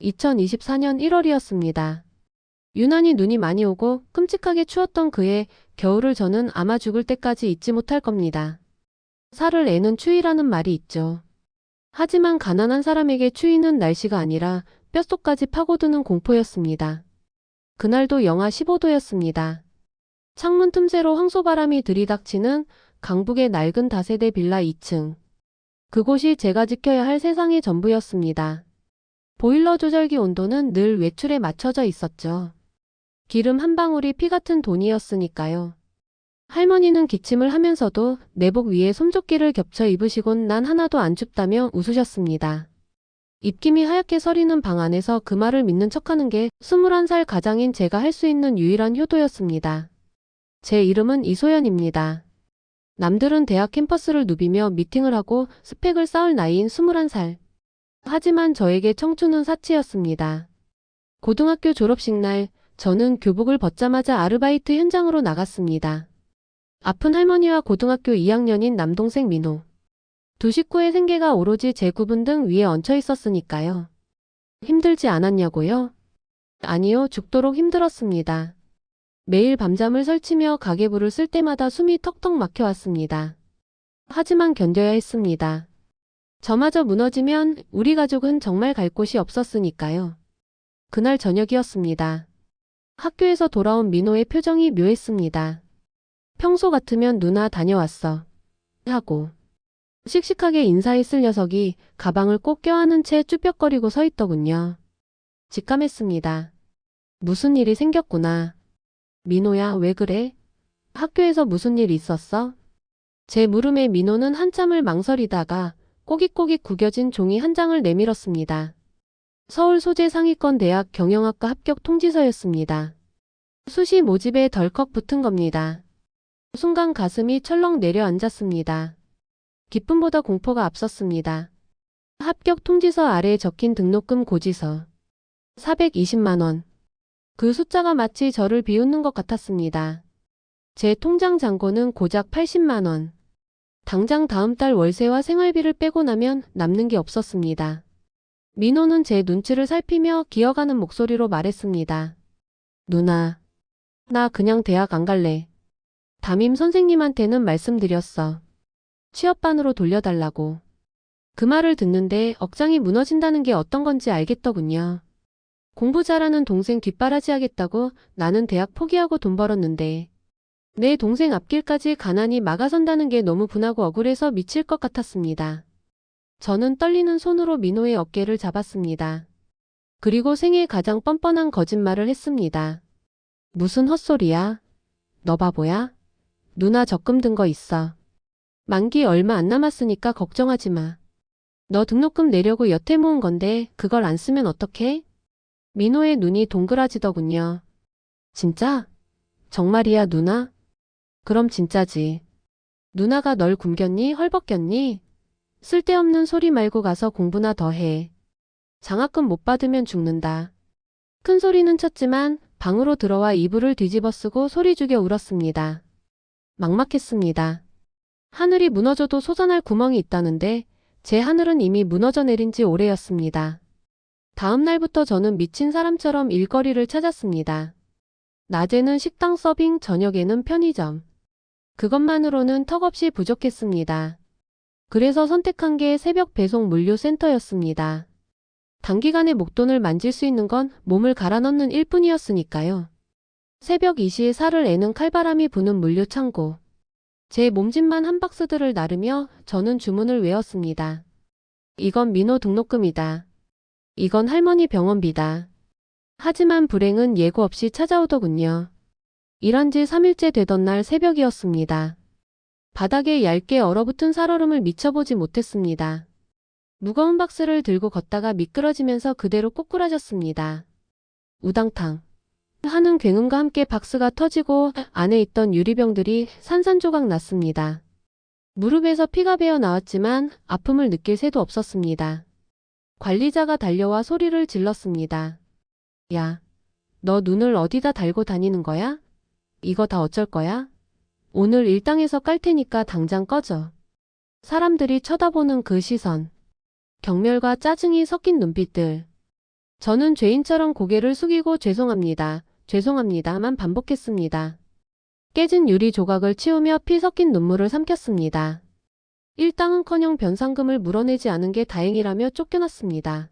2024년 1월이었습니다. 유난히 눈이 많이 오고 끔찍하게 추웠던 그해 겨울을 저는 아마 죽을 때까지 잊지 못할 겁니다. 살을 애는 추위라는 말이 있죠. 하지만 가난한 사람에게 추위는 날씨가 아니라 뼛속까지 파고드는 공포였습니다. 그날도 영하 15도였습니다. 창문 틈새로 황소바람이 들이닥치는 강북의 낡은 다세대 빌라 2층. 그곳이 제가 지켜야 할 세상의 전부였습니다. 보일러 조절기 온도는 늘 외출에 맞춰져 있었죠. 기름 한 방울이 피 같은 돈이었으니까요. 할머니는 기침을 하면서도 내복 위에 솜조끼를 겹쳐 입으시곤 난 하나도 안 춥다며 웃으셨습니다. 입김이 하얗게 서리는 방 안에서 그 말을 믿는 척하는 게 21살 가장인 제가 할 수 있는 유일한 효도였습니다. 제 이름은 이소연입니다. 남들은 대학 캠퍼스를 누비며 미팅을 하고 스펙을 쌓을 나이인 21살. 하지만 저에게 청춘은 사치였습니다. 고등학교 졸업식 날 저는 교복을 벗자마자 아르바이트 현장으로 나갔습니다. 아픈 할머니와 고등학교 2학년인 남동생 민호. 두 식구의 생계가 오로지 제 구분 등 위에 얹혀 있었으니까요. 힘들지 않았냐고요? 아니요, 죽도록 힘들었습니다. 매일 밤잠을 설치며 가계부를 쓸 때마다 숨이 턱턱 막혀왔습니다. 하지만 견뎌야 했습니다. 저마저 무너지면 우리 가족은 정말 갈 곳이 없었으니까요. 그날 저녁이었습니다. 학교에서 돌아온 민호의 표정이 묘했습니다. 평소 같으면 누나 다녀왔어 하고 씩씩하게 인사했을 녀석이 가방을 꼭 껴안은 채 쭈뼛거리고 서 있더군요. 직감했습니다. 무슨 일이 생겼구나. 민호야, 왜 그래? 학교에서 무슨 일 있었어? 제 물음에 민호는 한참을 망설이다가 꼬깃꼬깃 구겨진 종이 한 장을 내밀었습니다. 서울 소재 상위권 대학 경영학과 합격 통지서였습니다. 수시 모집에 덜컥 붙은 겁니다. 순간 가슴이 철렁 내려앉았습니다. 기쁨보다 공포가 앞섰습니다. 합격 통지서 아래에 적힌 등록금 고지서. 420만 원. 그 숫자가 마치 저를 비웃는 것 같았습니다. 제 통장 잔고는 고작 80만 원. 당장 다음 달 월세와 생활비를 빼고 나면 남는 게 없었습니다. 민호는 제 눈치를 살피며 기어가는 목소리로 말했습니다. 누나, 나 그냥 대학 안 갈래. 담임 선생님한테는 말씀드렸어. 취업반으로 돌려달라고. 그 말을 듣는데 억장이 무너진다는 게 어떤 건지 알겠더군요. 공부 잘하는 동생 뒷바라지하겠다고 나는 대학 포기하고 돈 벌었는데 내 동생 앞길까지 가난히 막아선다는 게 너무 분하고 억울해서 미칠 것 같았습니다. 저는 떨리는 손으로 민호의 어깨를 잡았습니다. 그리고 생애 가장 뻔뻔한 거짓말을 했습니다. 무슨 헛소리야? 너 바보야? 누나 적금 든 거 있어. 만기 얼마 안 남았으니까 걱정하지 마. 너 등록금 내려고 여태 모은 건데 그걸 안 쓰면 어떡해? 민호의 눈이 동그라지더군요. 진짜? 정말이야, 누나? 그럼 진짜지. 누나가 널 굶겼니? 헐벗겼니? 쓸데없는 소리 말고 가서 공부나 더 해. 장학금 못 받으면 죽는다. 큰 소리는 쳤지만 방으로 들어와 이불을 뒤집어 쓰고 소리 죽여 울었습니다. 막막했습니다. 하늘이 무너져도 솟아날 구멍이 있다는데 제 하늘은 이미 무너져 내린 지 오래였습니다. 다음 날부터 저는 미친 사람처럼 일거리를 찾았습니다. 낮에는 식당 서빙, 저녁에는 편의점. 그것만으로는 턱없이 부족했습니다. 그래서 선택한 게 새벽 배송 물류센터였습니다. 단기간에 목돈을 만질 수 있는 건 몸을 갈아 넣는 일뿐이었으니까요. 새벽 2시에 살을 애는 칼바람이 부는 물류 창고. 제 몸짓만 한 박스들을 나르며 저는 주문을 외웠습니다. 이건 민호 등록금이다. 이건 할머니 병원비다. 하지만 불행은 예고 없이 찾아오더군요. 일한 지 3일째 되던 날 새벽이었습니다. 바닥에 얇게 얼어붙은 살얼음을 미쳐보지 못했습니다. 무거운 박스를 들고 걷다가 미끄러지면서 그대로 꼬꾸라졌습니다. 우당탕 하는 굉음과 함께 박스가 터지고 안에 있던 유리병들이 산산조각 났습니다. 무릎에서 피가 배어 나왔지만 아픔을 느낄 새도 없었습니다. 관리자가 달려와 소리를 질렀습니다. 야, 너 눈을 어디다 달고 다니는 거야? 이거 다 어쩔 거야? 오늘 일당에서 깔 테니까 당장 꺼져. 사람들이 쳐다보는 그 시선. 경멸과 짜증이 섞인 눈빛들. 저는 죄인처럼 고개를 숙이고 죄송합니다. 죄송합니다만 반복했습니다. 깨진 유리 조각을 치우며 피 섞인 눈물을 삼켰습니다. 일당은커녕 변상금을 물어내지 않은 게 다행이라며 쫓겨났습니다.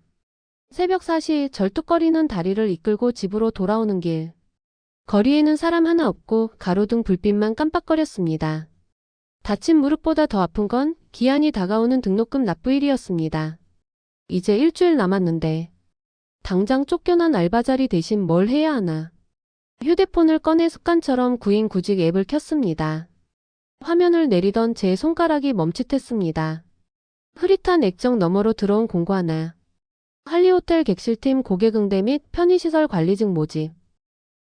새벽 4시 절뚝거리는 다리를 이끌고 집으로 돌아오는 길. 거리에는 사람 하나 없고 가로등 불빛만 깜빡거렸습니다. 다친 무릎보다 더 아픈 건 기한이 다가오는 등록금 납부일이었습니다. 이제 일주일 남았는데 당장 쫓겨난 알바자리 대신 뭘 해야 하나. 휴대폰을 꺼내 습관처럼 구인구직 앱을 켰습니다. 화면을 내리던 제 손가락이 멈칫했습니다. 흐릿한 액정 너머로 들어온 공고 하나. 할리호텔 객실팀 고객응대 및 편의시설 관리직 모집.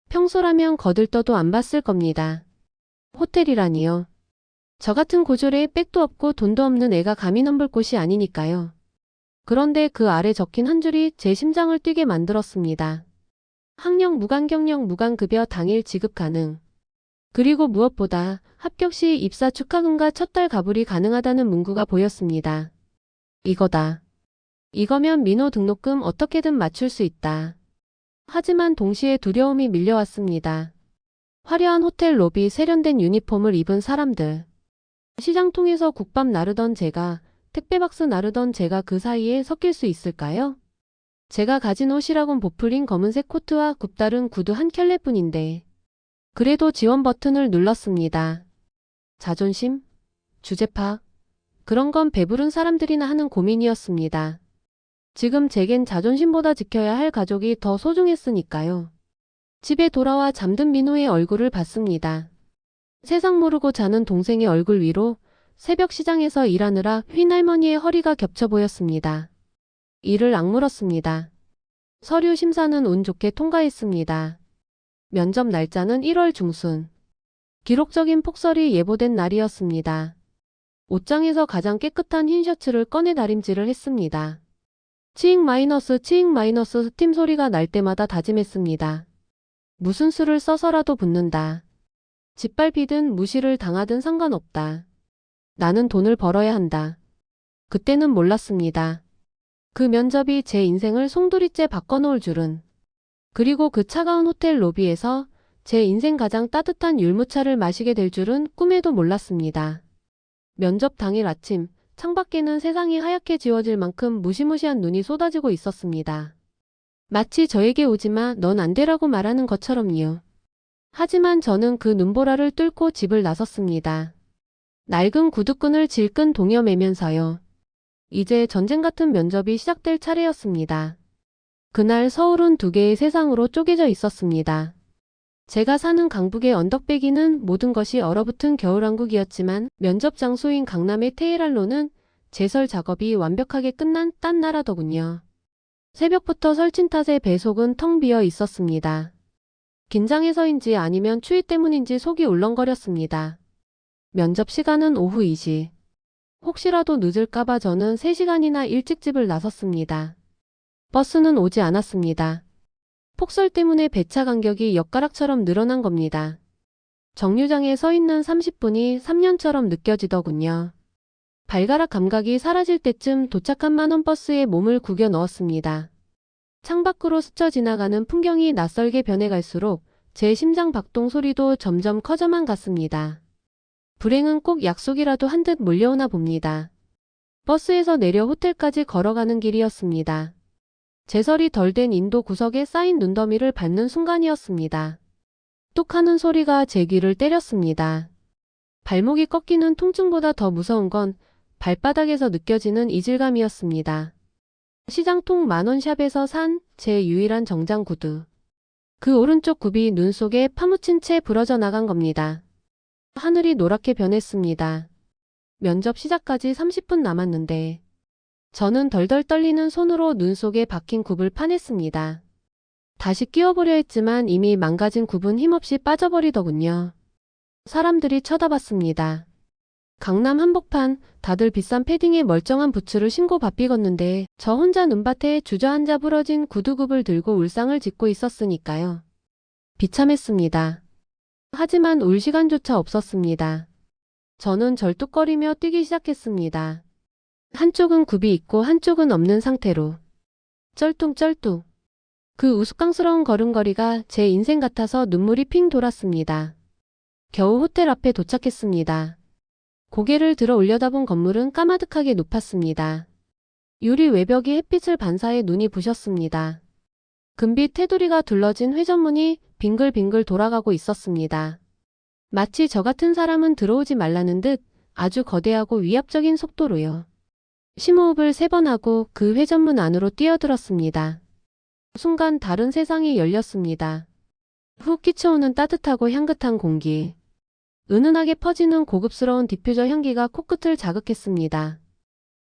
평소라면 거들떠도 안 봤을 겁니다. 호텔이라니요. 저 같은 고졸에 백도 없고 돈도 없는 애가 감히 넘볼 곳이 아니니까요. 그런데 그 아래 적힌 한 줄이 제 심장을 뛰게 만들었습니다. 학력 무관 경력 무관 급여 당일 지급 가능. 그리고 무엇보다 합격 시 입사 축하금과 첫 달 가불이 가능하다는 문구가 보였습니다. 이거다. 이거면 민호 등록금 어떻게든 맞출 수 있다. 하지만 동시에 두려움이 밀려왔습니다. 화려한 호텔 로비 세련된 유니폼을 입은 사람들. 시장통에서 국밥 나르던 제가, 택배박스 나르던 제가 그 사이에 섞일 수 있을까요? 제가 가진 옷이라곤 보풀린 검은색 코트와 굽다른 구두 한 켤레뿐인데. 그래도 지원 버튼을 눌렀습니다. 자존심? 주제 파악? 그런 건 배부른 사람들이나 하는 고민이었습니다. 지금 제겐 자존심보다 지켜야 할 가족이 더 소중했으니까요. 집에 돌아와 잠든 민호의 얼굴을 봤습니다. 세상 모르고 자는 동생의 얼굴 위로 새벽 시장에서 일하느라 휜할머니의 허리가 겹쳐 보였습니다. 이를 악물었습니다. 서류 심사는 운 좋게 통과했습니다. 면접 날짜는 1월 중순. 기록적인 폭설이 예보된 날이었습니다. 옷장에서 가장 깨끗한 흰 셔츠를 꺼내 다림질을 했습니다. 치익 마이너스 스팀 소리가 날 때마다 다짐했습니다. 무슨 수를 써서라도 붙는다. 짓밟히든 무시를 당하든 상관없다. 나는 돈을 벌어야 한다. 그때는 몰랐습니다. 그 면접이 제 인생을 송두리째 바꿔놓을 줄은. 그리고 그 차가운 호텔 로비에서 제 인생 가장 따뜻한 율무차를 마시게 될 줄은 꿈에도 몰랐습니다. 면접 당일 아침, 창밖에는 세상이 하얗게 지워질 만큼 무시무시한 눈이 쏟아지고 있었습니다. 마치 저에게 오지마, 넌 안 되라고 말하는 것처럼요. 하지만 저는 그 눈보라를 뚫고 집을 나섰습니다. 낡은 구두끈을 질끈 동여매면서요. 이제 전쟁 같은 면접이 시작될 차례였습니다. 그날 서울은 두 개의 세상으로 쪼개져 있었습니다. 제가 사는 강북의 언덕배기는 모든 것이 얼어붙은 겨울왕국이었지만 면접 장소인 강남의 테헤란로는 제설 작업이 완벽하게 끝난 딴 나라더군요. 새벽부터 설친 탓에 배속은 텅 비어 있었습니다. 긴장해서인지 아니면 추위 때문인지 속이 울렁거렸습니다. 면접 시간은 오후 2시. 혹시라도 늦을까봐 저는 3시간이나 일찍 집을 나섰습니다. 버스는 오지 않았습니다. 폭설 때문에 배차 간격이 엿가락처럼 늘어난 겁니다. 정류장에 서 있는 30분이 3년처럼 느껴지더군요. 발가락 감각이 사라질 때쯤 도착한 만원 버스에 몸을 구겨 넣었습니다. 창밖으로 스쳐 지나가는 풍경이 낯설게 변해갈수록 제 심장 박동 소리도 점점 커져만 갔습니다. 불행은 꼭 약속이라도 한 듯 몰려오나 봅니다. 버스에서 내려 호텔까지 걸어가는 길이었습니다. 제설이 덜 된 인도 구석에 쌓인 눈더미를 밟는 순간이었습니다. 뚝 하는 소리가 제 귀를 때렸습니다. 발목이 꺾이는 통증보다 더 무서운 건 발바닥에서 느껴지는 이질감이었습니다. 시장통 만원샵에서 산 제 유일한 정장 구두. 그 오른쪽 굽이 눈 속에 파묻힌 채 부러져 나간 겁니다. 하늘이 노랗게 변했습니다. 면접 시작까지 30분 남았는데 저는 덜덜 떨리는 손으로 눈 속에 박힌 굽을 파냈습니다. 다시 끼워보려 했지만 이미 망가진 굽은 힘없이 빠져버리더군요. 사람들이 쳐다봤습니다. 강남 한복판, 다들 비싼 패딩에 멀쩡한 부츠를 신고 바삐 걷는데 저 혼자 눈밭에 주저앉아 부러진 구두굽을 들고 울상을 짓고 있었으니까요. 비참했습니다. 하지만 울 시간조차 없었습니다. 저는 절뚝거리며 뛰기 시작했습니다. 한쪽은 굽이 있고 한쪽은 없는 상태로. 쩔뚱쩔뚱. 그 우스꽝스러운 걸음걸이가 제 인생 같아서 눈물이 핑 돌았습니다. 겨우 호텔 앞에 도착했습니다. 고개를 들어 올려다본 건물은 까마득하게 높았습니다. 유리 외벽이 햇빛을 반사해 눈이 부셨습니다. 금빛 테두리가 둘러진 회전문이 빙글빙글 돌아가고 있었습니다. 마치 저 같은 사람은 들어오지 말라는 듯 아주 거대하고 위압적인 속도로요. 심호흡을 3번 하고 그 회전문 안으로 뛰어들었습니다. 순간 다른 세상이 열렸습니다. 훅 끼쳐오는 따뜻하고 향긋한 공기. 은은하게 퍼지는 고급스러운 디퓨저 향기가 코끝을 자극했습니다.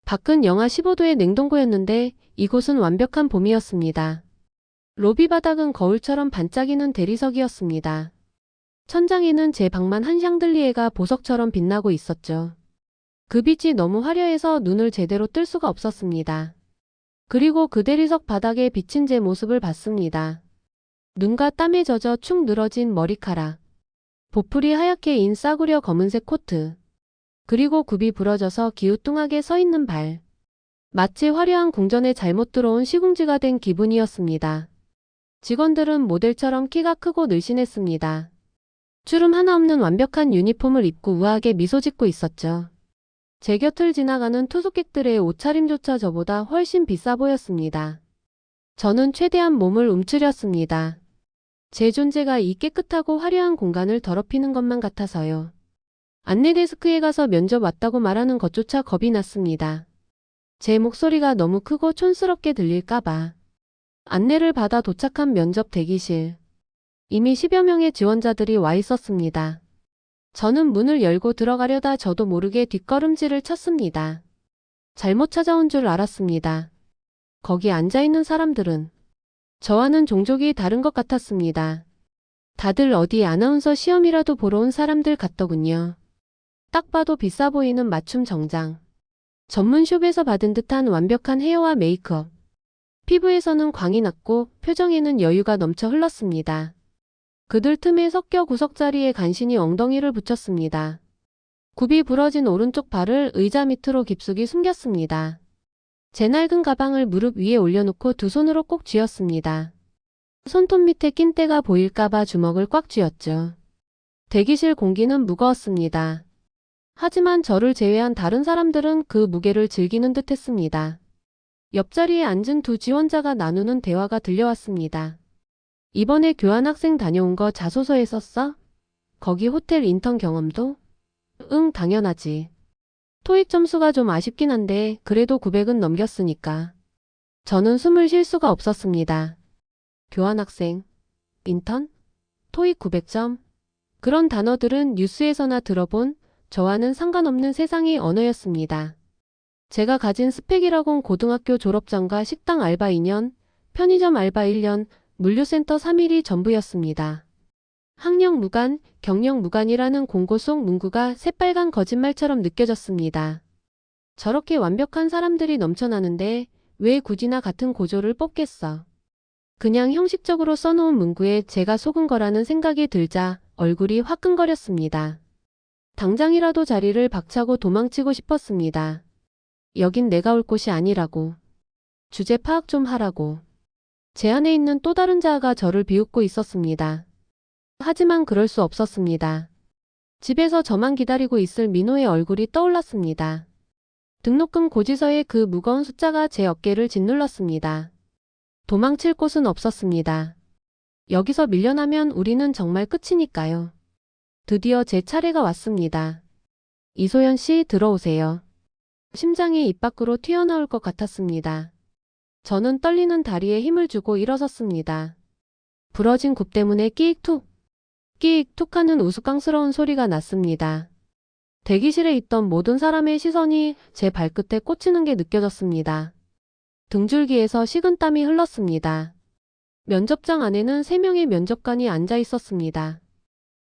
밖은 영하 15도의 냉동고였는데 이곳은 완벽한 봄이었습니다. 로비 바닥은 거울처럼 반짝이는 대리석이었습니다. 천장에는 제 방만 한 샹들리에가 보석처럼 빛나고 있었죠. 그 빛이 너무 화려해서 눈을 제대로 뜰 수가 없었습니다. 그리고 그 대리석 바닥에 비친 제 모습을 봤습니다. 눈과 땀에 젖어 축 늘어진 머리카락. 보풀이 하얗게 인 싸구려 검은색 코트. 그리고 굽이 부러져서 기우뚱하게 서 있는 발. 마치 화려한 궁전에 잘못 들어온 시궁지가 된 기분이었습니다. 직원들은 모델처럼 키가 크고 늘씬했습니다. 주름 하나 없는 완벽한 유니폼을 입고 우아하게 미소 짓고 있었죠. 제 곁을 지나가는 투숙객들의 옷차림조차 저보다 훨씬 비싸 보였습니다. 저는 최대한 몸을 움츠렸습니다. 제 존재가 이 깨끗하고 화려한 공간을 더럽히는 것만 같아서요. 안내 데스크에 가서 면접 왔다고 말하는 것조차 겁이 났습니다. 제 목소리가 너무 크고 촌스럽게 들릴까봐. 안내를 받아 도착한 면접 대기실. 이미 10여 명의 지원자들이 와 있었습니다. 저는 문을 열고 들어가려다 저도 모르게 뒷걸음질을 쳤습니다. 잘못 찾아온 줄 알았습니다. 거기 앉아있는 사람들은 저와는 종족이 다른 것 같았습니다. 다들 어디 아나운서 시험이라도 보러 온 사람들 같더군요. 딱 봐도 비싸 보이는 맞춤 정장. 전문숍에서 받은 듯한 완벽한 헤어와 메이크업. 피부에서는 광이 났고 표정에는 여유가 넘쳐 흘렀습니다. 그들 틈에 섞여 구석자리에 간신히 엉덩이를 붙였습니다. 굽이 부러진 오른쪽 발을 의자 밑으로 깊숙이 숨겼습니다. 제 낡은 가방을 무릎 위에 올려놓고 두 손으로 꼭 쥐었습니다. 손톱 밑에 낀 때가 보일까봐 주먹을 꽉 쥐었죠. 대기실 공기는 무거웠습니다. 하지만 저를 제외한 다른 사람들은 그 무게를 즐기는 듯 했습니다. 옆자리에 앉은 두 지원자가 나누는 대화가 들려왔습니다. 이번에 교환학생 다녀온 거 자소서에 썼어? 거기 호텔 인턴 경험도? 응, 당연하지. 토익 점수가 좀 아쉽긴 한데 그래도 900은 넘겼으니까. 저는 숨을 쉴 수가 없었습니다. 교환학생, 인턴, 토익 900점? 그런 단어들은 뉴스에서나 들어본 저와는 상관없는 세상의 언어였습니다. 제가 가진 스펙이라곤 고등학교 졸업장과 식당 알바 2년, 편의점 알바 1년, 물류센터 3일이 전부였습니다. 학력 무관, 경력 무관이라는 공고 속 문구가 새빨간 거짓말처럼 느껴졌습니다. 저렇게 완벽한 사람들이 넘쳐나는데 왜 굳이 나 같은 고졸을 뽑겠어. 그냥 형식적으로 써놓은 문구에 제가 속은 거라는 생각이 들자 얼굴이 화끈거렸습니다. 당장이라도 자리를 박차고 도망치고 싶었습니다. 여긴 내가 올 곳이 아니라고. 주제 파악 좀 하라고. 제 안에 있는 또 다른 자아가 저를 비웃고 있었습니다. 하지만 그럴 수 없었습니다. 집에서 저만 기다리고 있을 민호의 얼굴이 떠올랐습니다. 등록금 고지서의 그 무거운 숫자가 제 어깨를 짓눌렀습니다. 도망칠 곳은 없었습니다. 여기서 밀려나면 우리는 정말 끝이니까요. 드디어 제 차례가 왔습니다. 이소연 씨, 들어오세요. 심장이 입 밖으로 튀어나올 것 같았습니다. 저는 떨리는 다리에 힘을 주고 일어섰습니다. 부러진 굽 때문에 끼익툭, 끼익툭 하는 우스꽝스러운 소리가 났습니다. 대기실에 있던 모든 사람의 시선이 제 발끝에 꽂히는 게 느껴졌습니다. 등줄기에서 식은땀이 흘렀습니다. 면접장 안에는 3명의 면접관이 앉아 있었습니다.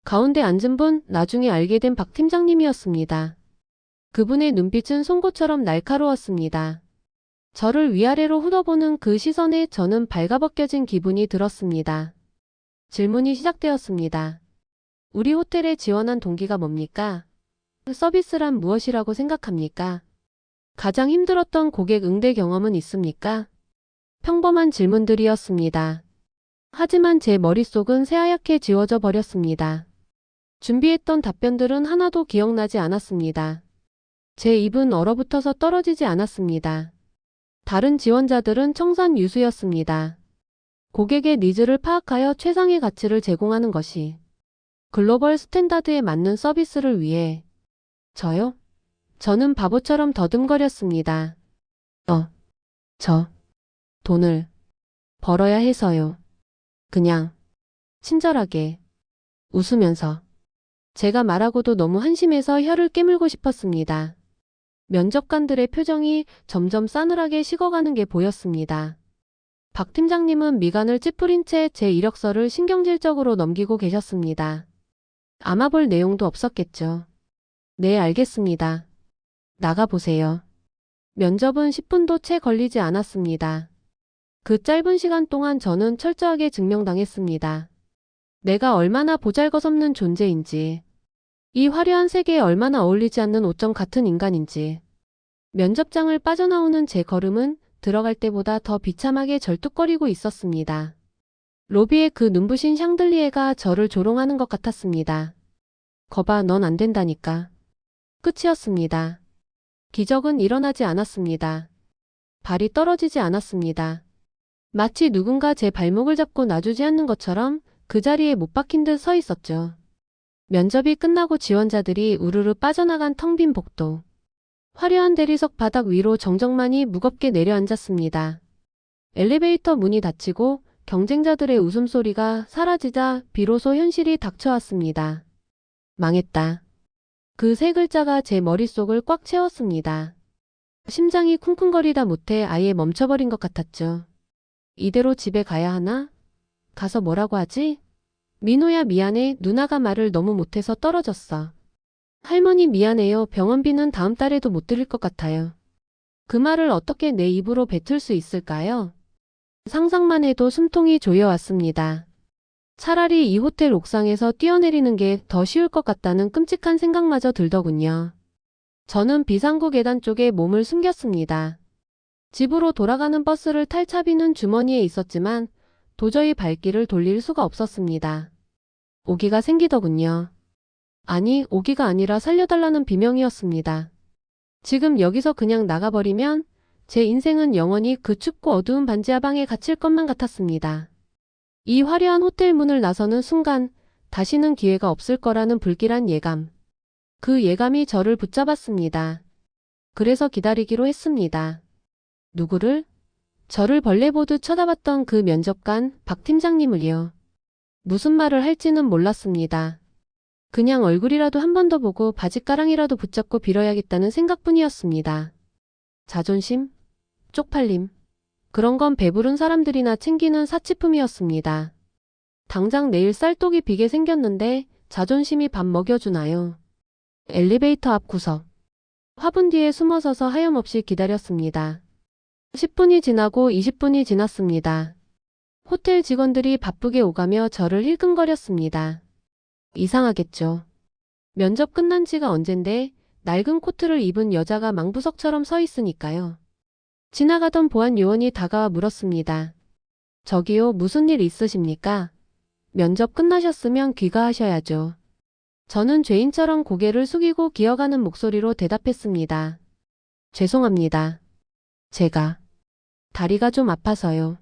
가운데 앉은 분, 나중에 알게 된 박 팀장님이었습니다. 그분의 눈빛은 송곳처럼 날카로웠습니다. 저를 위아래로 훑어보는 그 시선에 저는 발가벗겨진 기분이 들었습니다. 질문이 시작되었습니다. 우리 호텔에 지원한 동기가 뭡니까? 서비스란 무엇이라고 생각합니까? 가장 힘들었던 고객 응대 경험은 있습니까? 평범한 질문들이었습니다. 하지만 제 머릿속은 새하얗게 지워져 버렸습니다. 준비했던 답변들은 하나도 기억나지 않았습니다. 제 입은 얼어붙어서 떨어지지 않았습니다. 다른 지원자들은 청산유수였습니다. 고객의 니즈를 파악하여 최상의 가치를 제공하는 것이 글로벌 스탠다드에 맞는 서비스를 위해. 저요? 저는 바보처럼 더듬거렸습니다. 저 돈을 벌어야 해서요. 그냥 친절하게 웃으면서. 제가 말하고도 너무 한심해서 혀를 깨물고 싶었습니다. 면접관들의 표정이 점점 싸늘하게 식어가는 게 보였습니다. 박 팀장님은 미간을 찌푸린 채 제 이력서를 신경질적으로 넘기고 계셨습니다. 아마 볼 내용도 없었겠죠. 네, 알겠습니다. 나가보세요. 면접은 10분도 채 걸리지 않았습니다. 그 짧은 시간 동안 저는 철저하게 증명당했습니다. 내가 얼마나 보잘것없는 존재인지, 이 화려한 세계에 얼마나 어울리지 않는 옷정 같은 인간인지. 면접장을 빠져나오는 제 걸음은 들어갈 때보다 더 비참하게 절뚝거리고 있었습니다. 로비에 그 눈부신 샹들리에가 저를 조롱하는 것 같았습니다. 거봐, 넌 안 된다니까. 끝이었습니다. 기적은 일어나지 않았습니다. 발이 떨어지지 않았습니다. 마치 누군가 제 발목을 잡고 놔주지 않는 것처럼 그 자리에 못 박힌 듯 서 있었죠. 면접이 끝나고 지원자들이 우르르 빠져나간 텅 빈 복도. 화려한 대리석 바닥 위로 정적만이 무겁게 내려앉았습니다. 엘리베이터 문이 닫히고 경쟁자들의 웃음소리가 사라지자 비로소 현실이 닥쳐왔습니다. 망했다. 그 세 글자가 제 머릿속을 꽉 채웠습니다. 심장이 쿵쿵거리다 못해 아예 멈춰버린 것 같았죠. 이대로 집에 가야 하나? 가서 뭐라고 하지? 민호야, 미안해. 누나가 말을 너무 못해서 떨어졌어. 할머니 미안해요. 병원비는 다음 달에도 못 드릴 것 같아요. 그 말을 어떻게 내 입으로 뱉을 수 있을까요? 상상만 해도 숨통이 조여왔습니다. 차라리 이 호텔 옥상에서 뛰어내리는 게 더 쉬울 것 같다는 끔찍한 생각마저 들더군요. 저는 비상구 계단 쪽에 몸을 숨겼습니다. 집으로 돌아가는 버스를 탈 차비는 주머니에 있었지만 도저히 발길을 돌릴 수가 없었습니다. 오기가 생기더군요. 아니, 오기가 아니라 살려달라는 비명이었습니다. 지금 여기서 그냥 나가버리면 제 인생은 영원히 그 춥고 어두운 반지하방에 갇힐 것만 같았습니다. 이 화려한 호텔 문을 나서는 순간 다시는 기회가 없을 거라는 불길한 예감. 그 예감이 저를 붙잡았습니다. 그래서 기다리기로 했습니다. 누구를? 저를 벌레 보듯 쳐다봤던 그 면접관 박 팀장님을요. 무슨 말을 할지는 몰랐습니다. 그냥 얼굴이라도 한 번 더 보고 바짓가랑이라도 붙잡고 빌어야겠다는 생각뿐이었습니다. 자존심? 쪽팔림? 그런 건 배부른 사람들이나 챙기는 사치품이었습니다. 당장 내일 쌀독이 비게 생겼는데 자존심이 밥 먹여주나요? 엘리베이터 앞 구석. 화분 뒤에 숨어서서 하염없이 기다렸습니다. 10분이 지나고 20분이 지났습니다. 호텔 직원들이 바쁘게 오가며 저를 힐끔거렸습니다. 이상하겠죠. 면접 끝난 지가 언젠데 낡은 코트를 입은 여자가 망부석처럼 서 있으니까요. 지나가던 보안 요원이 다가와 물었습니다. 저기요, 무슨 일 있으십니까? 면접 끝나셨으면 귀가하셔야죠. 저는 죄인처럼 고개를 숙이고 기어가는 목소리로 대답했습니다. 죄송합니다. 제가 다리가 좀 아파서요.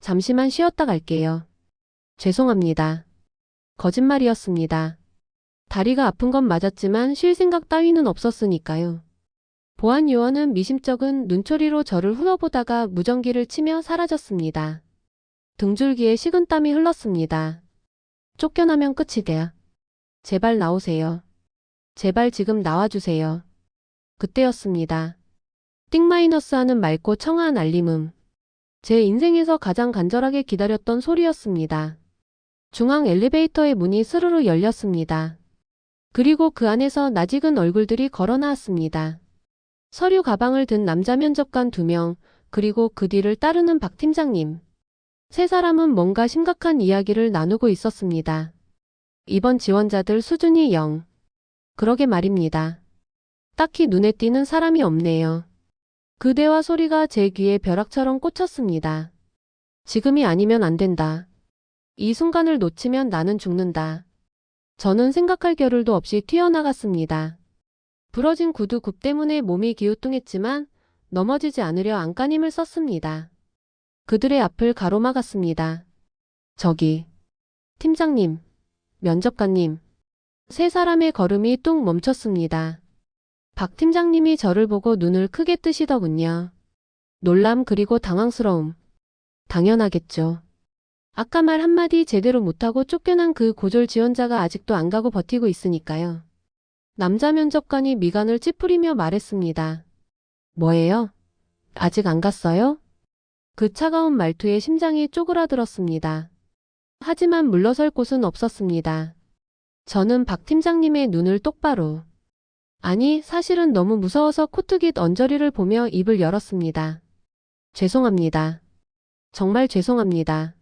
잠시만 쉬었다 갈게요. 죄송합니다. 거짓말이었습니다. 다리가 아픈 건 맞았지만 쉴 생각 따위는 없었으니까요. 보안 요원은 미심쩍은 눈초리로 저를 훑어보다가 무전기를 치며 사라졌습니다. 등줄기에 식은땀이 흘렀습니다. 쫓겨나면 끝이 돼야. 제발 나오세요. 제발 지금 나와주세요. 그때였습니다. 띵마이너스 하는 맑고 청아한 알림음. 제 인생에서 가장 간절하게 기다렸던 소리였습니다. 중앙 엘리베이터의 문이 스르르 열렸습니다. 그리고 그 안에서 낯익은 얼굴들이 걸어 나왔습니다. 서류 가방을 든 남자 면접관 2명, 그리고 그 뒤를 따르는 박 팀장님. 세 사람은 뭔가 심각한 이야기를 나누고 있었습니다. 이번 지원자들 수준이 0. 그러게 말입니다. 딱히 눈에 띄는 사람이 없네요. 그 대화 소리가 제 귀에 벼락처럼 꽂혔습니다. 지금이 아니면 안 된다. 이 순간을 놓치면 나는 죽는다. 저는 생각할 겨를도 없이 튀어나갔습니다. 부러진 구두 굽 때문에 몸이 기우뚱했지만 넘어지지 않으려 안간힘을 썼습니다. 그들의 앞을 가로막았습니다. 저기, 팀장님, 면접관님. 세 사람의 걸음이 뚝 멈췄습니다. 박 팀장님이 저를 보고 눈을 크게 뜨시더군요. 놀람 그리고 당황스러움. 당연하겠죠. 아까 말 한마디 제대로 못하고 쫓겨난 그 고졸 지원자가 아직도 안 가고 버티고 있으니까요. 남자 면접관이 미간을 찌푸리며 말했습니다. 뭐예요? 아직 안 갔어요? 그 차가운 말투에 심장이 쪼그라들었습니다. 하지만 물러설 곳은 없었습니다. 저는 박 팀장님의 눈을 똑바로. 아니, 사실은 너무 무서워서 코트깃 언저리를 보며 입을 열었습니다. 죄송합니다. 정말 죄송합니다.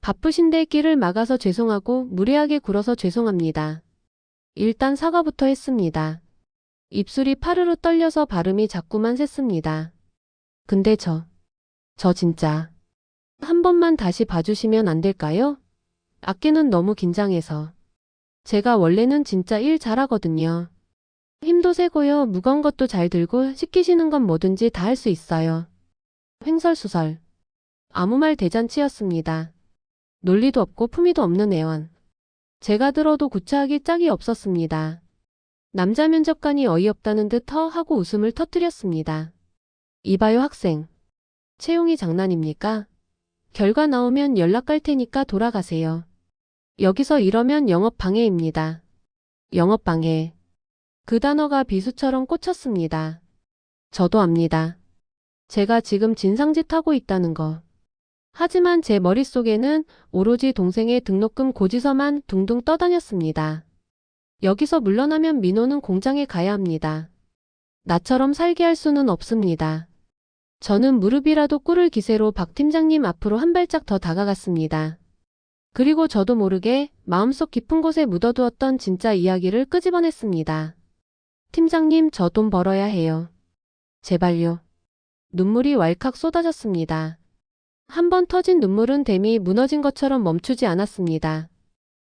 바쁘신데 길을 막아서 죄송하고 무례하게 굴어서 죄송합니다. 일단 사과부터 했습니다. 입술이 파르르 떨려서 발음이 자꾸만 샜습니다. 근데 저 진짜 한 번만 다시 봐주시면 안 될까요? 아끼는 너무 긴장해서. 제가 원래는 진짜 일 잘하거든요. 힘도 세고요. 무거운 것도 잘 들고 시키시는 건 뭐든지 다 할 수 있어요. 횡설수설. 아무 말 대잔치였습니다. 논리도 없고 품위도 없는 애원. 제가 들어도 구차하기 짝이 없었습니다. 남자 면접관이 어이없다는 듯 하고 웃음을 터뜨렸습니다. 이봐요 학생. 채용이 장난입니까? 결과 나오면 연락 갈 테니까 돌아가세요. 여기서 이러면 영업방해입니다. 영업방해. 그 단어가 비수처럼 꽂혔습니다. 저도 압니다. 제가 지금 진상짓 하고 있다는 거. 하지만 제 머릿속에는 오로지 동생의 등록금 고지서만 둥둥 떠다녔습니다. 여기서 물러나면 민호는 공장에 가야 합니다. 나처럼 살게 할 수는 없습니다. 저는 무릎이라도 꿇을 기세로 박 팀장님 앞으로 한 발짝 더 다가갔습니다. 그리고 저도 모르게 마음속 깊은 곳에 묻어두었던 진짜 이야기를 끄집어냈습니다. 팀장님, 저 돈 벌어야 해요. 제발요. 눈물이 왈칵 쏟아졌습니다. 한 번 터진 눈물은 댐이 무너진 것처럼 멈추지 않았습니다.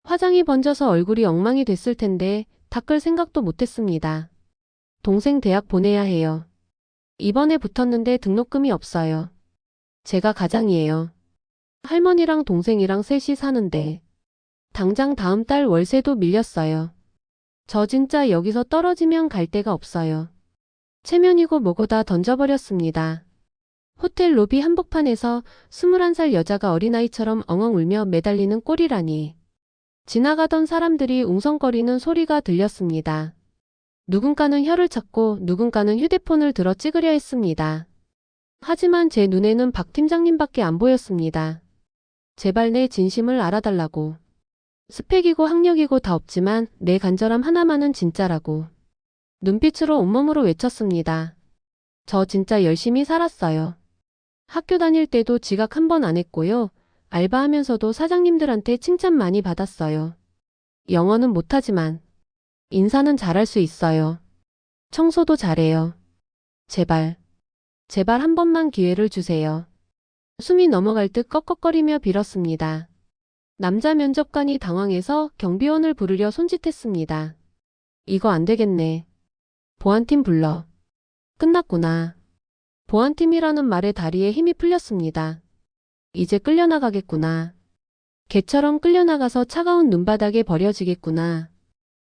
화장이 번져서 얼굴이 엉망이 됐을 텐데 닦을 생각도 못했습니다. 동생 대학 보내야 해요. 이번에 붙었는데 등록금이 없어요. 제가 가장이에요. 할머니랑 동생이랑 셋이 사는데 당장 다음 달 월세도 밀렸어요. 저 진짜 여기서 떨어지면 갈 데가 없어요. 체면이고 뭐고 다 던져버렸습니다. 호텔 로비 한복판에서 21살 여자가 어린아이처럼 엉엉 울며 매달리는 꼴이라니. 지나가던 사람들이 웅성거리는 소리가 들렸습니다. 누군가는 혀를 찾고 누군가는 휴대폰을 들어 찍으려 했습니다. 하지만 제 눈에는 박 팀장님밖에 안 보였습니다. 제발 내 진심을 알아달라고. 스펙이고 학력이고 다 없지만 내 간절함 하나만은 진짜라고. 눈빛으로 온몸으로 외쳤습니다. 저 진짜 열심히 살았어요. 학교 다닐 때도 지각 한 번 안 했고요. 알바하면서도 사장님들한테 칭찬 많이 받았어요. 영어는 못하지만 인사는 잘할 수 있어요. 청소도 잘해요. 제발, 제발 한 번만 기회를 주세요. 숨이 넘어갈 듯 꺽꺽거리며 빌었습니다. 남자 면접관이 당황해서 경비원을 부르려 손짓했습니다. 이거 안 되겠네. 보안팀 불러. 끝났구나. 보안팀이라는 말에 다리에 힘이 풀렸습니다. 이제 끌려나가겠구나. 개처럼 끌려나가서 차가운 눈바닥에 버려지겠구나.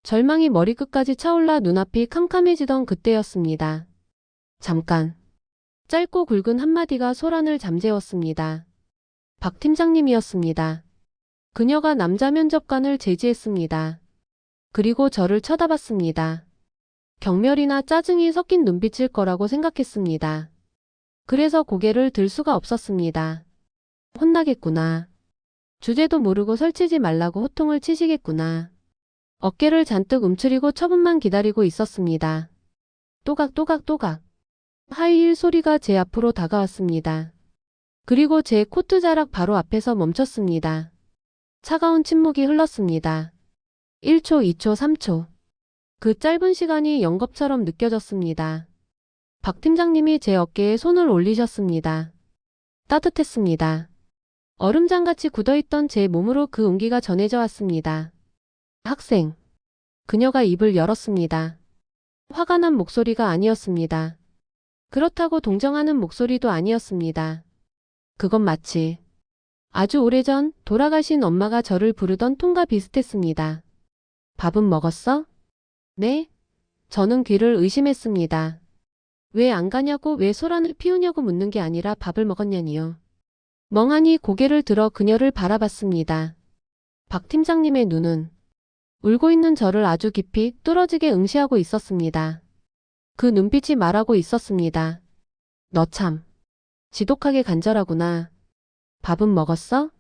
절망이 머리끝까지 차올라 눈앞이 캄캄해지던 그때였습니다. 잠깐. 짧고 굵은 한마디가 소란을 잠재웠습니다. 박 팀장님이었습니다. 그녀가 남자 면접관을 제지했습니다. 그리고 저를 쳐다봤습니다. 경멸이나 짜증이 섞인 눈빛일 거라고 생각했습니다. 그래서 고개를 들 수가 없었습니다. 혼나겠구나. 주제도 모르고 설치지 말라고 호통을 치시겠구나. 어깨를 잔뜩 움츠리고 처분만 기다리고 있었습니다. 또각또각또각. 하이힐 소리가 제 앞으로 다가왔습니다. 그리고 제 코트 자락 바로 앞에서 멈췄습니다. 차가운 침묵이 흘렀습니다. 1초, 2초, 3초. 그 짧은 시간이 영겁처럼 느껴졌습니다. 박 팀장님이 제 어깨에 손을 올리셨습니다. 따뜻했습니다. 얼음장같이 굳어있던 제 몸으로 그 온기가 전해져 왔습니다. 학생. 그녀가 입을 열었습니다. 화가 난 목소리가 아니었습니다. 그렇다고 동정하는 목소리도 아니었습니다. 그건 마치 아주 오래전 돌아가신 엄마가 저를 부르던 톤과 비슷했습니다. 밥은 먹었어? 네? 저는 귀를 의심했습니다. 왜 안 가냐고 왜 소란을 피우냐고 묻는 게 아니라 밥을 먹었냐니요. 멍하니 고개를 들어 그녀를 바라봤습니다. 박 팀장님의 눈은 울고 있는 저를 아주 깊이 뚫어지게 응시하고 있었습니다. 그 눈빛이 말하고 있었습니다. 너 참 지독하게 간절하구나. 밥은 먹었어?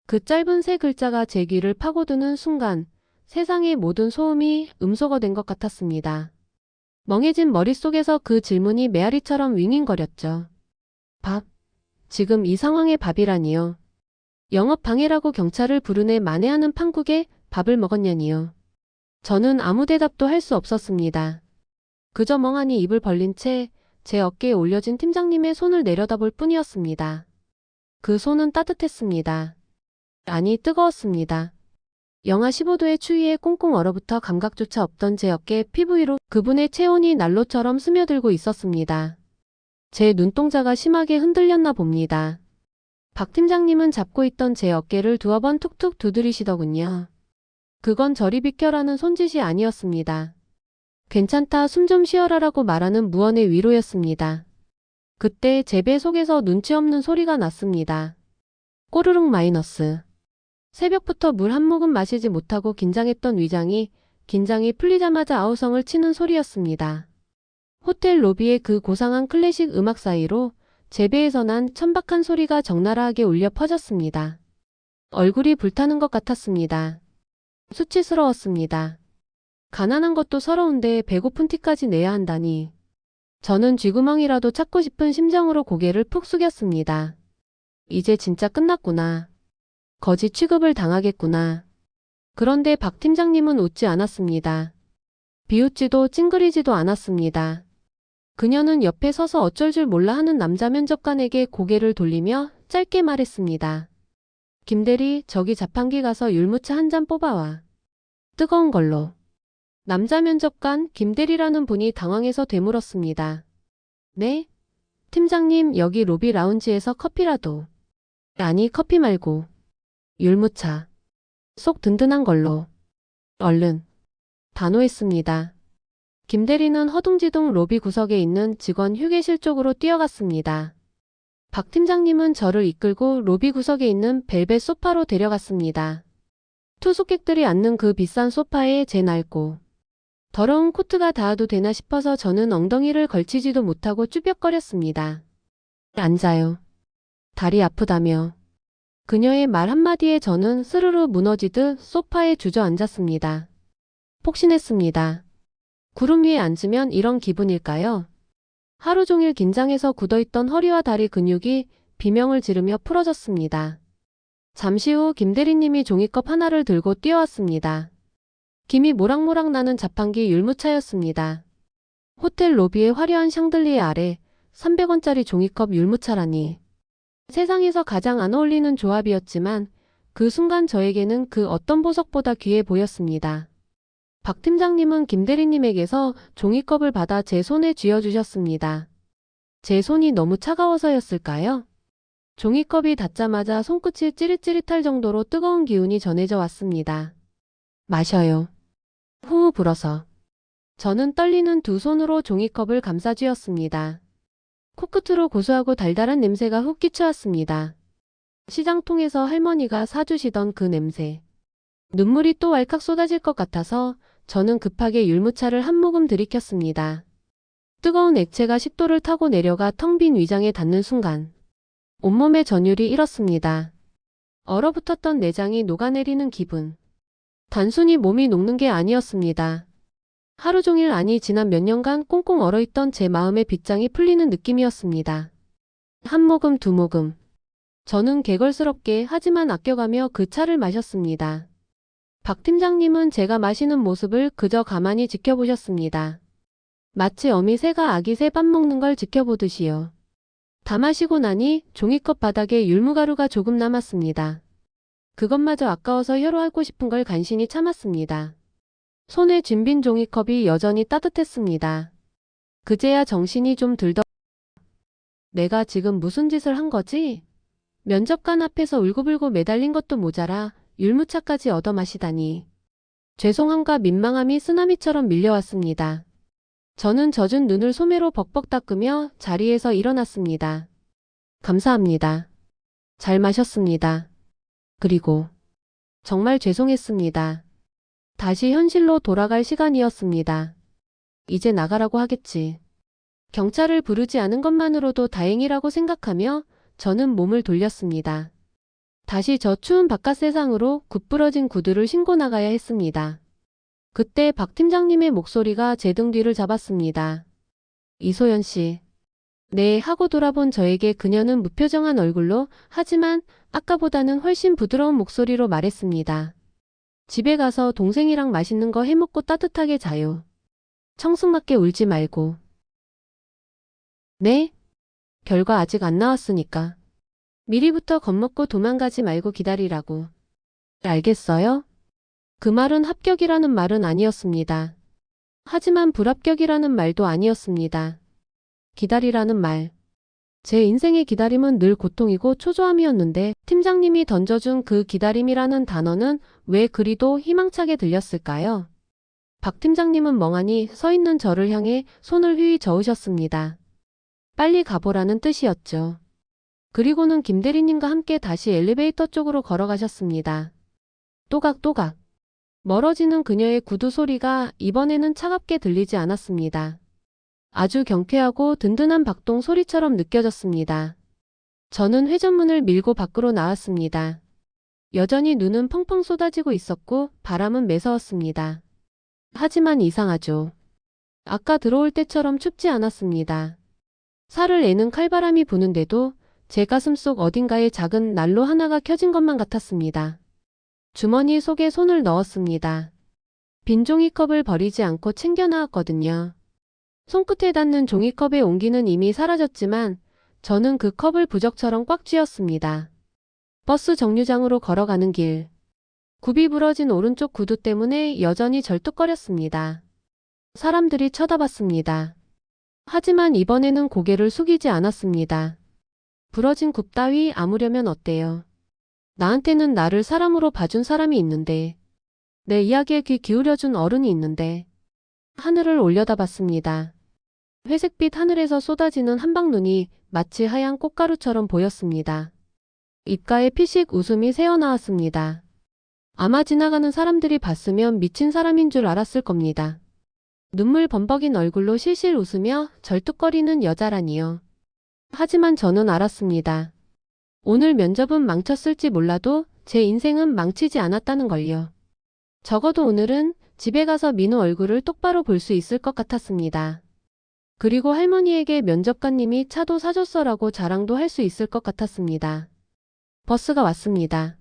그 짧은 세 글자가 제 귀를 파고드는 순간 세상의 모든 소음이 음소거된 것 같았습니다. 멍해진 머릿속에서 그 질문이 메아리처럼 윙윙거렸죠. 밥? 지금 이 상황에 밥이라니요. 영업방해라고 경찰을 부르네 만회하는 판국에 밥을 먹었냐니요. 저는 아무 대답도 할 수 없었습니다. 그저 멍하니 입을 벌린 채 제 어깨에 올려진 팀장님의 손을 내려다볼 뿐이었습니다. 그 손은 따뜻했습니다. 아니 뜨거웠습니다. 영하 15도의 추위에 꽁꽁 얼어붙어 감각조차 없던 제 어깨 피부 위로 그분의 체온이 난로처럼 스며들고 있었습니다. 제 눈동자가 심하게 흔들렸나 봅니다. 박 팀장님은 잡고 있던 제 어깨를 두어 번 툭툭 두드리시더군요. 그건 저리 비켜라는 손짓이 아니었습니다. 괜찮다 숨 좀 쉬어라라고 말하는 무언의 위로였습니다. 그때 제 배 속에서 눈치 없는 소리가 났습니다. 꼬르륵 마이너스. 새벽부터 물 한 모금 마시지 못하고 긴장이 풀리자마자 아우성을 치는 소리였습니다. 호텔 로비의 그 고상한 클래식 음악 사이로 제 배에서 난 천박한 소리가 적나라하게 울려 퍼졌습니다. 얼굴이 불타는 것 같았습니다. 수치스러웠습니다. 가난한 것도 서러운데 배고픈 티까지 내야 한다니. 저는 쥐구멍이라도 찾고 싶은 심정으로 고개를 푹 숙였습니다. 이제 진짜 끝났구나. 거지 취급을 당하겠구나. 그런데 박 팀장님은 웃지 않았습니다. 비웃지도 찡그리지도 않았습니다. 그녀는 옆에 서서 어쩔 줄 몰라 하는 남자 면접관에게 고개를 돌리며 짧게 말했습니다. 김대리, 저기 자판기 가서 율무차 한 잔 뽑아와. 뜨거운 걸로. 남자 면접관 김대리라는 분이 당황해서 되물었습니다. 네? 팀장님, 여기 로비 라운지에서 커피라도. 아니, 커피 말고. 율무차. 속 든든한 걸로. 얼른. 단호했습니다. 김대리는 허둥지둥 로비 구석에 있는 직원 휴게실 쪽으로 뛰어갔습니다. 박 팀장님은 저를 이끌고 로비 구석에 있는 벨벳 소파로 데려갔습니다. 투숙객들이 앉는 그 비싼 소파에 제 낡고 더러운 코트가 닿아도 되나 싶어서 저는 엉덩이를 걸치지도 못하고 쭈뼛거렸습니다. 앉아요. 다리 아프다며. 그녀의 말 한마디에 저는 스르르 무너지듯 소파에 주저앉았습니다. 폭신했습니다. 구름 위에 앉으면 이런 기분일까요? 하루 종일 긴장해서 굳어있던 허리와 다리 근육이 비명을 지르며 풀어졌습니다. 잠시 후 김대리님이 종이컵 하나를 들고 뛰어왔습니다. 김이 모락모락 나는 자판기 율무차였습니다. 호텔 로비의 화려한 샹들리에 아래 300원짜리 종이컵 율무차라니. 세상에서 가장 안 어울리는 조합이었지만 그 순간 저에게는 그 어떤 보석보다 귀해 보였습니다. 박 팀장님은 김대리님에게서 종이컵을 받아 제 손에 쥐어주셨습니다. 제 손이 너무 차가워서였을까요? 종이컵이 닿자마자 손끝이 찌릿찌릿할 정도로 뜨거운 기운이 전해져 왔습니다. 마셔요. 후후 불어서. 저는 떨리는 두 손으로 종이컵을 감싸 쥐었습니다. 코끝으로 고소하고 달달한 냄새가 훅 끼쳐왔습니다. 시장통에서 할머니가 사주시던 그 냄새. 눈물이 또 왈칵 쏟아질 것 같아서 저는 급하게 율무차를 한 모금 들이켰습니다. 뜨거운 액체가 식도를 타고 내려가 텅 빈 위장에 닿는 순간 온몸의 전율이 일었습니다. 얼어붙었던 내장이 녹아내리는 기분. 단순히 몸이 녹는 게 아니었습니다. 하루 종일 아니 지난 몇 년간 꽁꽁 얼어있던 제 마음의 빗장이 풀리는 느낌이었습니다. 한 모금 두 모금. 저는 개걸스럽게 하지만 아껴가며 그 차를 마셨습니다. 박 팀장님은 제가 마시는 모습을 그저 가만히 지켜보셨습니다. 마치 어미 새가 아기 새 밥 먹는 걸 지켜보듯이요. 다 마시고 나니 종이컵 바닥에 율무가루가 조금 남았습니다. 그것마저 아까워서 혀로 하고 싶은 걸 간신히 참았습니다. 손에 쥔 빈 종이컵이 여전히 따뜻했습니다. 그제야 정신이 좀 들더. 내가 지금 무슨 짓을 한 거지? 면접관 앞에서 울고불고 매달린 것도 모자라 율무차까지 얻어 마시다니. 죄송함과 민망함이 쓰나미처럼 밀려왔습니다. 저는 젖은 눈을 소매로 벅벅 닦으며 자리에서 일어났습니다. 감사합니다. 잘 마셨습니다. 그리고 정말 죄송했습니다. 다시 현실로 돌아갈 시간이었습니다. 이제 나가라고 하겠지. 경찰을 부르지 않은 것만으로도 다행이라고 생각하며 저는 몸을 돌렸습니다. 다시 저 추운 바깥 세상으로 굽부러진 구두를 신고 나가야 했습니다. 그때 박 팀장님의 목소리가 제 등 뒤를 잡았습니다. 이소연 씨. 네 하고 돌아본 저에게 그녀는 무표정한 얼굴로 하지만 아까보다는 훨씬 부드러운 목소리로 말했습니다. 집에 가서 동생이랑 맛있는 거 해먹고 따뜻하게 자요. 청승맞게 울지 말고. 네? 결과 아직 안 나왔으니까. 미리부터 겁먹고 도망가지 말고 기다리라고. 알겠어요? 그 말은 합격이라는 말은 아니었습니다. 하지만 불합격이라는 말도 아니었습니다. 기다리라는 말. 제 인생의 기다림은 늘 고통이고 초조함이었는데 팀장님이 던져준 그 기다림이라는 단어는 왜 그리도 희망차게 들렸을까요? 박 팀장님은 멍하니 서 있는 저를 향해 손을 휘휘 저으셨습니다. 빨리 가보라는 뜻이었죠. 그리고는 김 대리님과 함께 다시 엘리베이터 쪽으로 걸어가셨습니다. 또각또각. 멀어지는 그녀의 구두 소리가 이번에는 차갑게 들리지 않았습니다. 아주 경쾌하고 든든한 박동 소리처럼 느껴졌습니다. 저는 회전문을 밀고 밖으로 나왔습니다. 여전히 눈은 펑펑 쏟아지고 있었고 바람은 매서웠습니다. 하지만 이상하죠. 아까 들어올 때처럼 춥지 않았습니다. 살을 에는 칼바람이 부는데도 제 가슴 속 어딘가에 작은 난로 하나가 켜진 것만 같았습니다. 주머니 속에 손을 넣었습니다. 빈 종이컵을 버리지 않고 챙겨 나왔거든요. 손끝에 닿는 종이컵의 온기는 이미 사라졌지만 저는 그 컵을 부적처럼 꽉 쥐었습니다. 버스 정류장으로 걸어가는 길. 굽이 부러진 오른쪽 구두 때문에 여전히 절뚝거렸습니다. 사람들이 쳐다봤습니다. 하지만 이번에는 고개를 숙이지 않았습니다. 부러진 굽 따위 아무려면 어때요? 나한테는 나를 사람으로 봐준 사람이 있는데, 내 이야기에 귀 기울여준 어른이 있는데. 하늘을 올려다봤습니다. 회색빛 하늘에서 쏟아지는 한방눈이 마치 하얀 꽃가루처럼 보였습니다. 입가에 피식 웃음이 새어나왔습니다. 아마 지나가는 사람들이 봤으면 미친 사람인 줄 알았을 겁니다. 눈물 범벅인 얼굴로 실실 웃으며 절뚝거리는 여자라니요. 하지만 저는 알았습니다. 오늘 면접은 망쳤을지 몰라도 제 인생은 망치지 않았다는 걸요. 적어도 오늘은 집에 가서 민우 얼굴을 똑바로 볼 수 있을 것 같았습니다. 그리고 할머니에게 면접관님이 차도 사줬어라고 자랑도 할 수 있을 것 같았습니다. 버스가 왔습니다.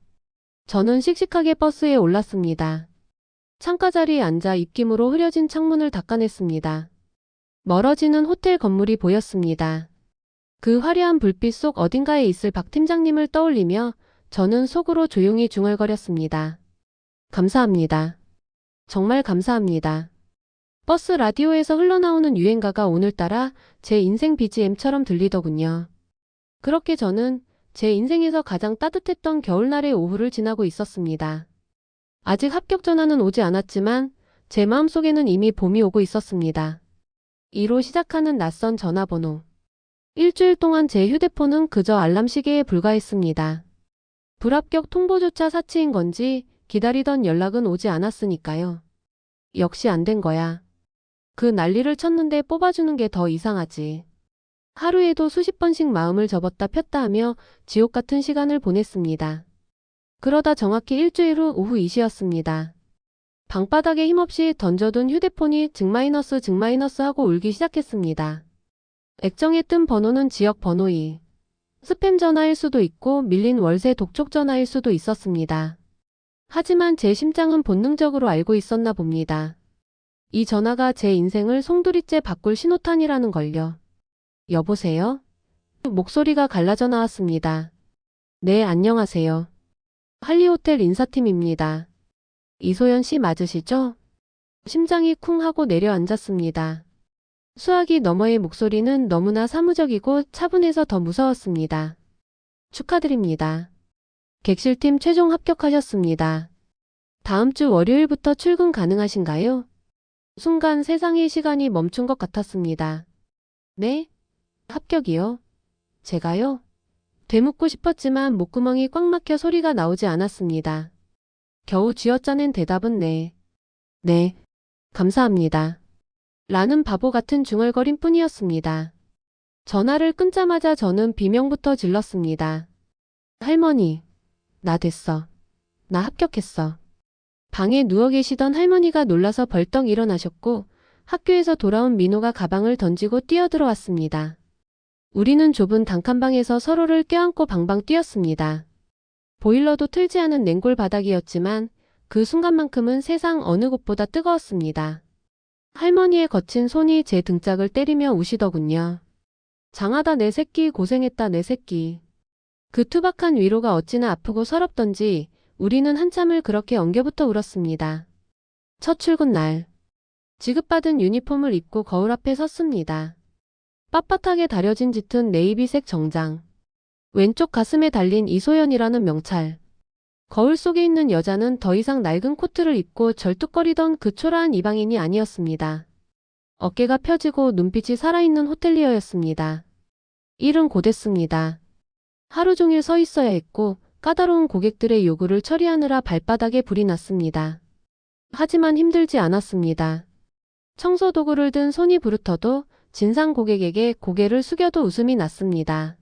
저는 씩씩하게 버스에 올랐습니다. 창가 자리에 앉아 입김으로 흐려진 창문을 닦아냈습니다. 멀어지는 호텔 건물이 보였습니다. 그 화려한 불빛 속 어딘가에 있을 박 팀장님을 떠올리며 저는 속으로 조용히 중얼거렸습니다. 감사합니다. 정말 감사합니다. 버스 라디오에서 흘러나오는 유행가가 오늘따라 제 인생 BGM처럼 들리더군요. 그렇게 저는 제 인생에서 가장 따뜻했던 겨울날의 오후를 지나고 있었습니다. 아직 합격 전화는 오지 않았지만 제 마음속에는 이미 봄이 오고 있었습니다. 2로 시작하는 낯선 전화번호. 일주일 동안 제 휴대폰은 그저 알람 시계에 불과했습니다. 불합격 통보조차 사치인 건지 기다리던 연락은 오지 않았으니까요. 역시 안 된 거야. 그 난리를 쳤는데 뽑아주는 게 더 이상하지. 하루에도 수십 번씩 마음을 접었다 폈다 하며 지옥 같은 시간을 보냈습니다. 그러다 정확히 일주일 후 오후 2시였습니다. 방바닥에 힘없이 던져둔 휴대폰이 증- 하고 울기 시작했습니다. 액정에 뜬 번호는 지역 번호 2. 스팸 전화일 수도 있고 밀린 월세 독촉 전화일 수도 있었습니다. 하지만 제 심장은 본능적으로 알고 있었나 봅니다. 이 전화가 제 인생을 송두리째 바꿀 신호탄이라는 걸요. 여보세요? 목소리가 갈라져 나왔습니다. 네, 안녕하세요. 할리호텔 인사팀입니다. 이소연 씨 맞으시죠? 심장이 쿵 하고 내려앉았습니다. 수화기 너머의 목소리는 너무나 사무적이고 차분해서 더 무서웠습니다. 축하드립니다. 객실팀 최종 합격하셨습니다. 다음 주 월요일부터 출근 가능하신가요? 순간 세상의 시간이 멈춘 것 같았습니다. 네? 합격이요? 제가요? 되묻고 싶었지만 목구멍이 꽉 막혀 소리가 나오지 않았습니다. 겨우 쥐어짜낸 대답은 네. 네. 감사합니다. 라는 바보 같은 중얼거림 뿐이었습니다. 전화를 끊자마자 저는 비명부터 질렀습니다. 할머니, 나 됐어. 나 합격했어. 방에 누워 계시던 할머니가 놀라서 벌떡 일어나셨고 학교에서 돌아온 민호가 가방을 던지고 뛰어들어왔습니다. 우리는 좁은 단칸방에서 서로를 껴안고 방방 뛰었습니다. 보일러도 틀지 않은 냉골 바닥이었지만 그 순간만큼은 세상 어느 곳보다 뜨거웠습니다. 할머니의 거친 손이 제 등짝을 때리며 우시더군요. 장하다 내 새끼, 고생했다 내 새끼. 그 투박한 위로가 어찌나 아프고 서럽던지 우리는 한참을 그렇게 엉겨붙어 울었습니다. 첫 출근 날. 지급받은 유니폼을 입고 거울 앞에 섰습니다. 빳빳하게 다려진 짙은 네이비색 정장. 왼쪽 가슴에 달린 이소연이라는 명찰. 거울 속에 있는 여자는 더 이상 낡은 코트를 입고 절뚝거리던 그 초라한 이방인이 아니었습니다. 어깨가 펴지고 눈빛이 살아있는 호텔리어였습니다. 일은 곧했습니다. 하루 종일 서 있어야 했고 까다로운 고객들의 요구를 처리하느라 발바닥에 불이 났습니다. 하지만 힘들지 않았습니다. 청소 도구를 든 손이 부르터도 진상 고객에게 고개를 숙여도 웃음이 났습니다.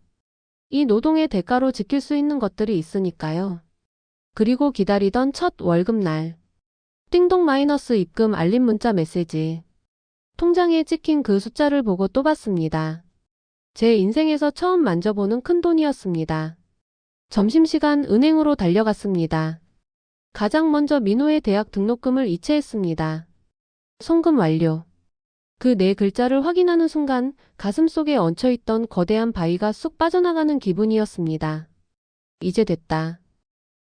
이 노동의 대가로 지킬 수 있는 것들이 있으니까요. 그리고 기다리던 첫 월급날. 띵동 마이너스 입금 알림 문자 메시지. 통장에 찍힌 그 숫자를 보고 또 봤습니다. 제 인생에서 처음 만져보는 큰돈이었습니다. 점심시간 은행으로 달려갔습니다. 가장 먼저 민호의 대학 등록금을 이체했습니다. 송금 완료. 그 네 글자를 확인하는 순간 가슴속에 얹혀있던 거대한 바위가 쑥 빠져나가는 기분이었습니다. 이제 됐다.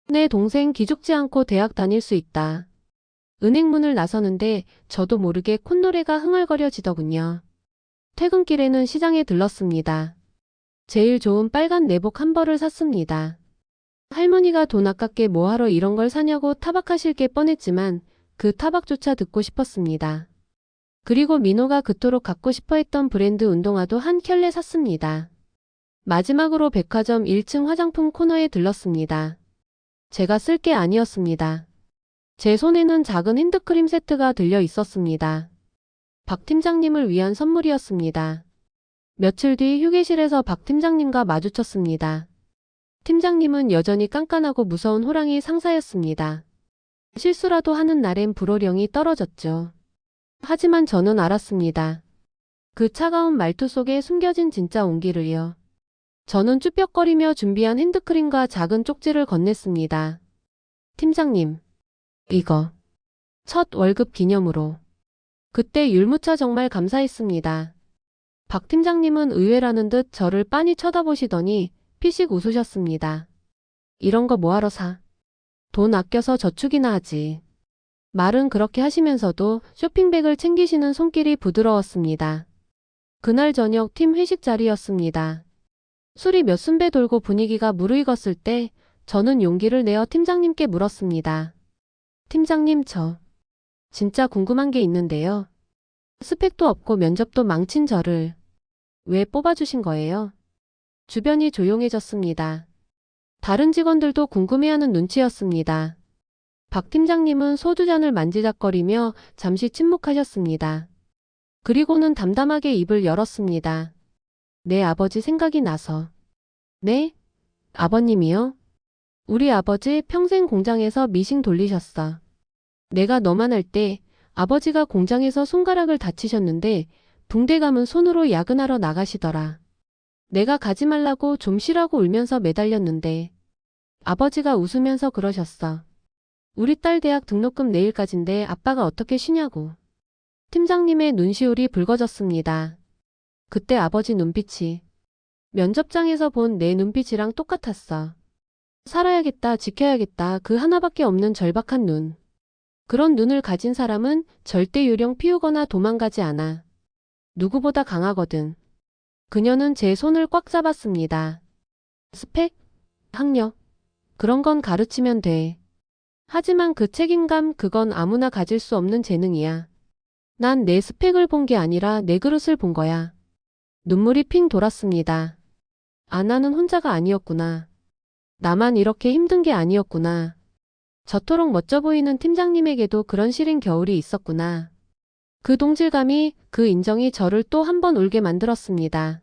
내 동생 기죽지 않고 대학 다닐 수 있다. 은행 문을 나서는데 저도 모르게 콧노래가 흥얼거려지더군요. 퇴근길에는 시장에 들렀습니다. 제일 좋은 빨간 내복 한 벌을 샀습니다. 할머니가 돈 아깝게 뭐하러 이런 걸 사냐고 타박하실 게 뻔했지만 그 타박조차 듣고 싶었습니다. 그리고 민호가 그토록 갖고 싶어 했던 브랜드 운동화도 한 켤레 샀습니다. 마지막으로 백화점 1층 화장품 코너에 들렀습니다. 제가 쓸 게 아니었습니다. 제 손에는 작은 핸드크림 세트가 들려 있었습니다. 박 팀장님을 위한 선물이었습니다. 며칠 뒤 휴게실에서 박 팀장님과 마주쳤습니다. 팀장님은 여전히 깐깐하고 무서운 호랑이 상사였습니다. 실수라도 하는 날엔 불호령이 떨어졌죠. 하지만 저는 알았습니다. 그 차가운 말투 속에 숨겨진 진짜 온기를요. 저는 쭈뼛거리며 준비한 핸드크림과 작은 쪽지를 건넸습니다. 팀장님, 이거 첫 월급 기념으로. 그때 율무차 정말 감사했습니다. 박 팀장님은 의외라는 듯 저를 빤히 쳐다보시더니 피식 웃으셨습니다. 이런 거 뭐하러 사? 돈 아껴서 저축이나 하지. 말은 그렇게 하시면서도 쇼핑백을 챙기시는 손길이 부드러웠습니다. 그날 저녁 팀 회식 자리였습니다. 술이 몇 순배 돌고 분위기가 무르익었을 때 저는 용기를 내어 팀장님께 물었습니다. 팀장님, 저 진짜 궁금한 게 있는데요. 스펙도 없고 면접도 망친 저를 왜 뽑아주신 거예요? 주변이 조용해졌습니다. 다른 직원들도 궁금해하는 눈치였습니다. 박 팀장님은 소주잔을 만지작거리며 잠시 침묵하셨습니다. 그리고는 담담하게 입을 열었습니다. 내 아버지 생각이 나서. 네? 아버님이요? 우리 아버지 평생 공장에서 미싱 돌리셨어. 내가 너만 할 때 아버지가 공장에서 손가락을 다치셨는데 붕대 감은 손으로 야근하러 나가시더라. 내가 가지 말라고 좀 쉬라고 울면서 매달렸는데 아버지가 웃으면서 그러셨어. 우리 딸 대학 등록금 내일까지인데 아빠가 어떻게 쉬냐고. 팀장님의 눈시울이 붉어졌습니다. 그때 아버지 눈빛이 면접장에서 본 내 눈빛이랑 똑같았어. 살아야겠다, 지켜야겠다, 그 하나밖에 없는 절박한 눈. 그런 눈을 가진 사람은 절대 요령 피우거나 도망가지 않아. 누구보다 강하거든. 그녀는 제 손을 꽉 잡았습니다. 스펙? 학력? 그런 건 가르치면 돼. 하지만 그 책임감, 그건 아무나 가질 수 없는 재능이야. 난 내 스펙을 본 게 아니라 내 그릇을 본 거야. 눈물이 핑 돌았습니다. 아나는 혼자가 아니었구나. 나만 이렇게 힘든 게 아니었구나. 저토록 멋져 보이는 팀장님에게도 그런 시린 겨울이 있었구나. 그 동질감이, 그 인정이 저를 또 한 번 울게 만들었습니다.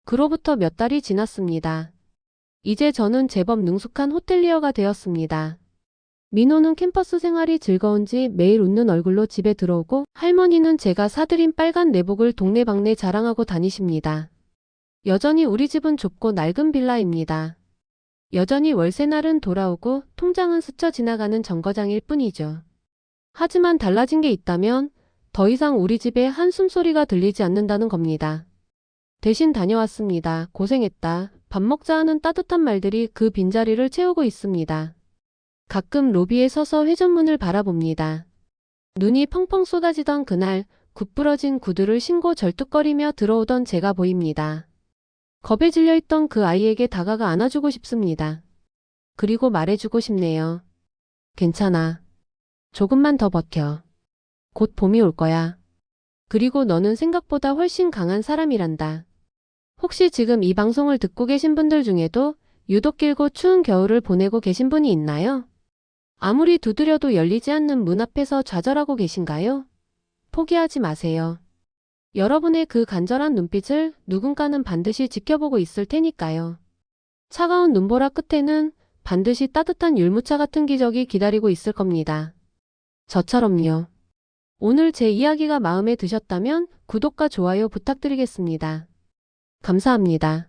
그로부터 몇 달이 지났습니다. 이제 저는 제법 능숙한 호텔리어가 되었습니다. 민호는 캠퍼스 생활이 즐거운지 매일 웃는 얼굴로 집에 들어오고, 할머니는 제가 사들인 빨간 내복을 동네방네 자랑하고 다니십니다. 여전히 우리 집은 좁고 낡은 빌라입니다. 여전히 월세날은 돌아오고 통장은 스쳐 지나가는 정거장일 뿐이죠. 하지만 달라진 게 있다면 더 이상 우리 집에 한숨 소리가 들리지 않는다는 겁니다. 대신 다녀왔습니다. 고생했다. 밥 먹자 하는 따뜻한 말들이 그 빈자리를 채우고 있습니다. 가끔 로비에 서서 회전문을 바라봅니다. 눈이 펑펑 쏟아지던 그날, 굽부러진 구두를 신고 절뚝거리며 들어오던 제가 보입니다. 겁에 질려있던 그 아이에게 다가가 안아주고 싶습니다. 그리고 말해주고 싶네요. 괜찮아. 조금만 더 버텨. 곧 봄이 올 거야. 그리고 너는 생각보다 훨씬 강한 사람이란다. 혹시 지금 이 방송을 듣고 계신 분들 중에도 유독 길고 추운 겨울을 보내고 계신 분이 있나요? 아무리 두드려도 열리지 않는 문 앞에서 좌절하고 계신가요? 포기하지 마세요. 여러분의 그 간절한 눈빛을 누군가는 반드시 지켜보고 있을 테니까요. 차가운 눈보라 끝에는 반드시 따뜻한 율무차 같은 기적이 기다리고 있을 겁니다. 저처럼요. 오늘 제 이야기가 마음에 드셨다면 구독과 좋아요 부탁드리겠습니다. 감사합니다.